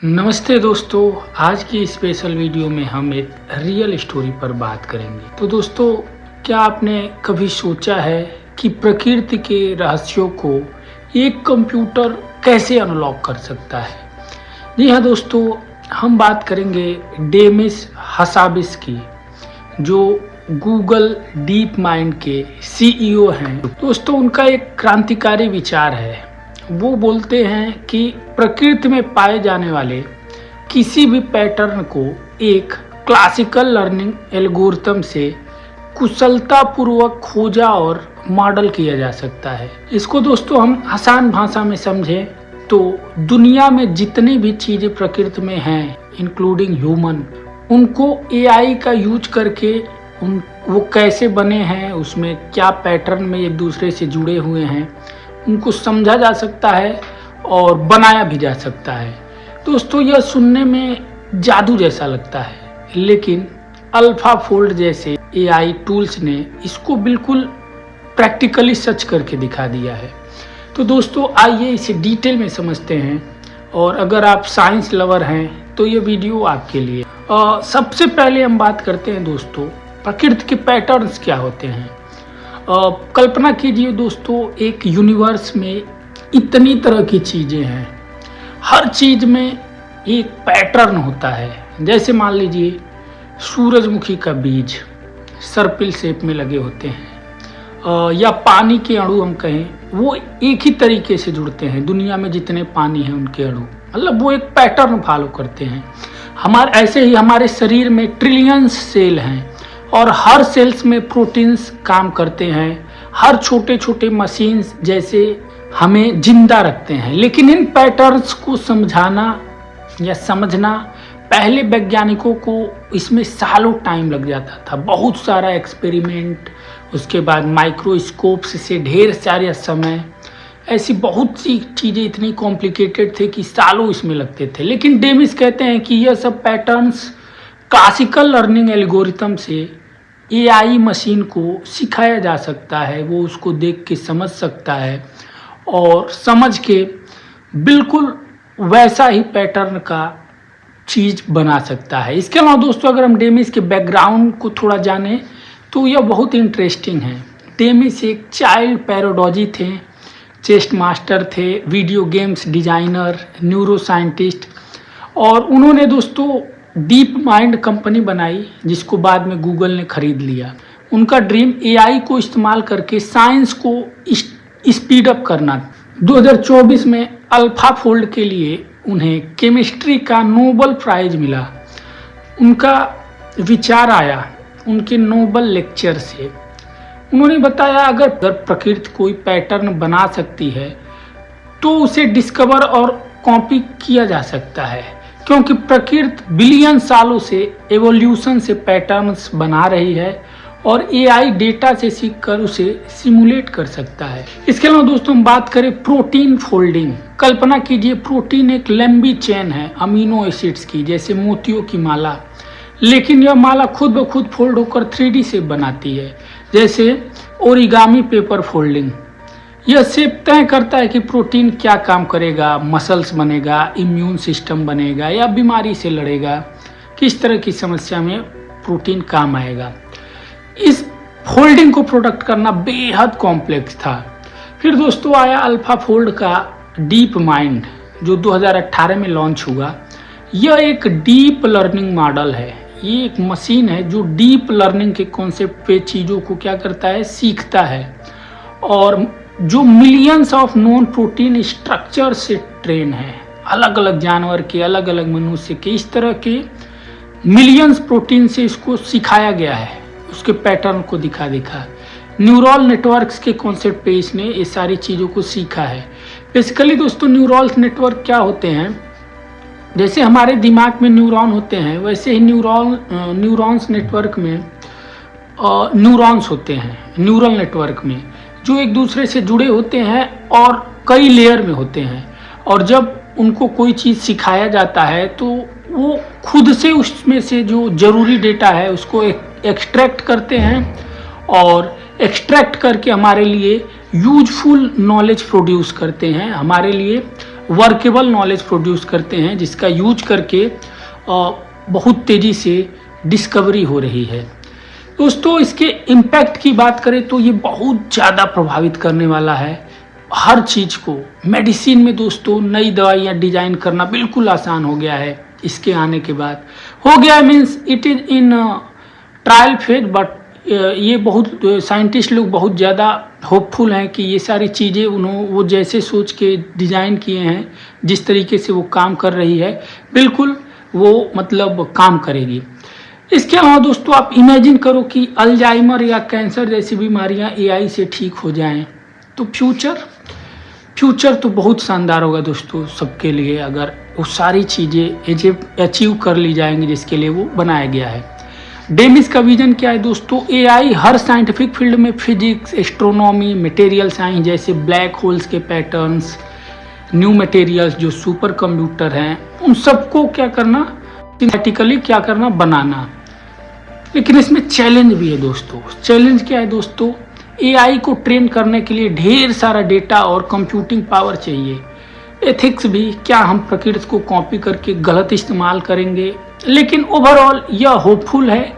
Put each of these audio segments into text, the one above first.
नमस्ते दोस्तों, आज की स्पेशल वीडियो में हम एक रियल स्टोरी पर बात करेंगे। तो दोस्तों, क्या आपने कभी सोचा है कि प्रकृति के रहस्यों को एक कंप्यूटर कैसे अनलॉक कर सकता है? जी हाँ दोस्तों, हम बात करेंगे डेमिस हसाबिस की, जो गूगल डीप माइंड के सीईओ हैं। दोस्तों, उनका एक क्रांतिकारी विचार है। वो बोलते हैं कि प्रकृति में पाए जाने वाले किसी भी पैटर्न को एक क्लासिकल लर्निंग एल्गोरिथम से कुशलतापूर्वक खोजा और मॉडल किया जा सकता है। इसको दोस्तों हम आसान भाषा में समझें तो दुनिया में जितनी भी चीज़ें प्रकृति में हैं, इंक्लूडिंग ह्यूमन, उनको एआई का यूज करके वो कैसे बने हैं, उसमें क्या पैटर्न में एक दूसरे से जुड़े हुए हैं, उनको समझा जा सकता है और बनाया भी जा सकता है। दोस्तों, यह सुनने में जादू जैसा लगता है, लेकिन अल्फा फोल्ड जैसे एआई टूल्स ने इसको बिल्कुल प्रैक्टिकली सच करके दिखा दिया है। तो दोस्तों, आइए इसे डिटेल में समझते हैं, और अगर आप साइंस लवर हैं तो ये वीडियो आपके लिए। सबसे पहले हम बात करते हैं दोस्तों, प्रकृति के पैटर्न्स क्या होते हैं। कल्पना कीजिए दोस्तों, एक यूनिवर्स में इतनी तरह की चीज़ें हैं, हर चीज़ में एक पैटर्न होता है। जैसे मान लीजिए सूरजमुखी का बीज सर्पिल शेप में लगे होते हैं, या पानी के अणु हम कहें, वो एक ही तरीके से जुड़ते हैं। दुनिया में जितने पानी हैं उनके अणु, मतलब वो एक पैटर्न फॉलो करते हैं। ऐसे ही हमारे शरीर में ट्रिलियंस सेल हैं और हर सेल्स में प्रोटीन्स काम करते हैं। हर छोटे छोटे मशीन्स जैसे हमें जिंदा रखते हैं। लेकिन इन पैटर्न्स को समझाना या समझना, पहले वैज्ञानिकों को इसमें सालों टाइम लग जाता था। बहुत सारा एक्सपेरिमेंट, उसके बाद माइक्रोस्कोप्स से ढेर सारे समय, ऐसी बहुत सी चीज़ें इतनी कॉम्प्लिकेटेड थे कि सालों इसमें लगते थे। लेकिन डेमिस कहते हैं कि यह सब पैटर्न्स क्लासिकल लर्निंग एल्गोरिथम से एआई मशीन को सिखाया जा सकता है। वो उसको देख के समझ सकता है और समझ के बिल्कुल वैसा ही पैटर्न का चीज़ बना सकता है। इसके अलावा दोस्तों, अगर हम डेमिस के बैकग्राउंड को थोड़ा जानें तो यह बहुत इंटरेस्टिंग है। डेमिस एक चाइल्ड पैराडॉजी थे, चेस मास्टर थे, video games designer, neuro scientist, और उन्होंने दोस्तों डीप माइंड कंपनी बनाई, जिसको बाद में गूगल ने खरीद लिया। उनका ड्रीम एआई को इस्तेमाल करके साइंस को स्पीड अप करना। 2024 में अल्फा फोल्ड के लिए उन्हें केमिस्ट्री का नोबेल प्राइज मिला। उनका विचार आया उनके नोबेल लेक्चर से। उन्होंने बताया, अगर प्रकृति कोई पैटर्न बना सकती है तो उसे डिस्कवर और कॉपी किया जा सकता है, क्योंकि प्रकृति बिलियन सालों से एवोल्यूशन से पैटर्न्स बना रही है और एआई डेटा से सीखकर उसे सिमुलेट कर सकता है। इसके अलावा दोस्तों, हम बात करें प्रोटीन फोल्डिंग। कल्पना कीजिए, प्रोटीन एक लंबी चेन है अमीनो एसिड्स की, जैसे मोतियों की माला, लेकिन यह माला खुद ब खुद फोल्ड होकर 3D शेप बनाती है, जैसे ओरिगामी पेपर फोल्डिंग। यह शेप तय करता है कि प्रोटीन क्या काम करेगा, मसल्स बनेगा, इम्यून सिस्टम बनेगा, या बीमारी से लड़ेगा, किस तरह की समस्या में प्रोटीन काम आएगा। इस फोल्डिंग को प्रोडक्ट करना बेहद कॉम्प्लेक्स था। फिर दोस्तों आया अल्फा फोल्ड का डीप माइंड, जो 2018 में लॉन्च हुआ। यह एक डीप लर्निंग मॉडल है। ये एक मशीन है जो डीप लर्निंग के कॉन्सेप्ट पे चीज़ों को क्या करता है, सीखता है, और जो millions of non protein structure से ट्रेन है। अलग अलग जानवर के, अलग अलग मनुष्य के, इस तरह के मिलियंस प्रोटीन से इसको सिखाया गया है, उसके पैटर्न को दिखा न्यूरल नेटवर्क्स के कॉन्सेप्ट पे इसने ये सारी चीज़ों को सीखा है। बेसिकली दोस्तों, न्यूरल नेटवर्क क्या होते हैं, जैसे हमारे दिमाग में न्यूरॉन होते हैं, वैसे ही न्यूरॉन्स नेटवर्क में न्यूरॉन्स होते हैं, न्यूरल नेटवर्क में, जो एक दूसरे से जुड़े होते हैं और कई लेयर में होते हैं। और जब उनको कोई चीज़ सिखाया जाता है तो वो खुद से उसमें से जो ज़रूरी डेटा है उसको एक्सट्रैक्ट करते हैं, और एक्सट्रैक्ट करके हमारे लिए यूजफुल नॉलेज प्रोड्यूस करते हैं, हमारे लिए वर्केबल नॉलेज प्रोड्यूस करते हैं, जिसका यूज करके बहुत तेज़ी से डिस्कवरी हो रही है। दोस्तों इसके इम्पैक्ट की बात करें तो ये बहुत ज़्यादा प्रभावित करने वाला है हर चीज़ को। मेडिसिन में दोस्तों नई दवाइयाँ डिजाइन करना बिल्कुल आसान हो गया है इसके आने के बाद। हो गया means it is in trial phase, but ये बहुत साइंटिस्ट लोग बहुत ज़्यादा होपफुल हैं कि ये सारी चीज़ें वो जैसे सोच के डिज़ाइन किए हैं, जिस तरीके से वो काम कर रही है, बिल्कुल वो मतलब काम करेगी। इसके अलावा दोस्तों आप इमेजिन करो कि अल्जाइमर या कैंसर जैसी बीमारियां एआई से ठीक हो जाएं, तो फ्यूचर तो बहुत शानदार होगा दोस्तों सबके लिए, अगर वो सारी चीज़ें अचीव कर ली जाएंगी जिसके लिए वो बनाया गया है। डेमिस का विजन क्या है दोस्तों? एआई हर साइंटिफिक फील्ड में फिजिक्स, एस्ट्रोनॉमी, मटेरियल साइंस जैसे ब्लैक होल्स के पैटर्न्स, न्यू मटेरियल्स जो सुपर कंप्यूटर हैं, उन सबको क्या करना, सिंथेटिकली क्या करना, बनाना। लेकिन इसमें चैलेंज भी है दोस्तों। चैलेंज क्या है दोस्तों? एआई को ट्रेन करने के लिए ढेर सारा डेटा और कंप्यूटिंग पावर चाहिए। एथिक्स भी, क्या हम प्रकृति को कॉपी करके गलत इस्तेमाल करेंगे? लेकिन ओवरऑल यह होपफुल है।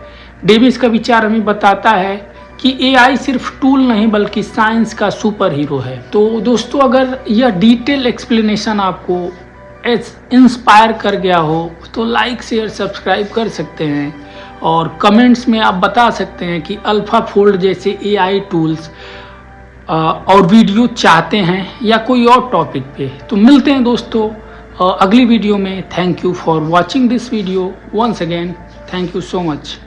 डेविस का विचार हमें बताता है कि एआई सिर्फ टूल नहीं बल्कि साइंस का सुपर हीरो है। तो दोस्तों अगर यह डिटेल एक्सप्लेनेशन आपको इंस्पायर कर गया हो तो लाइक शेयर सब्सक्राइब कर सकते हैं, और कमेंट्स में आप बता सकते हैं कि अल्फाफोल्ड जैसे एआई टूल्स और वीडियो चाहते हैं या कोई और टॉपिक पे। तो मिलते हैं दोस्तों अगली वीडियो में। Thank you for watching this video once again. Thank you so much.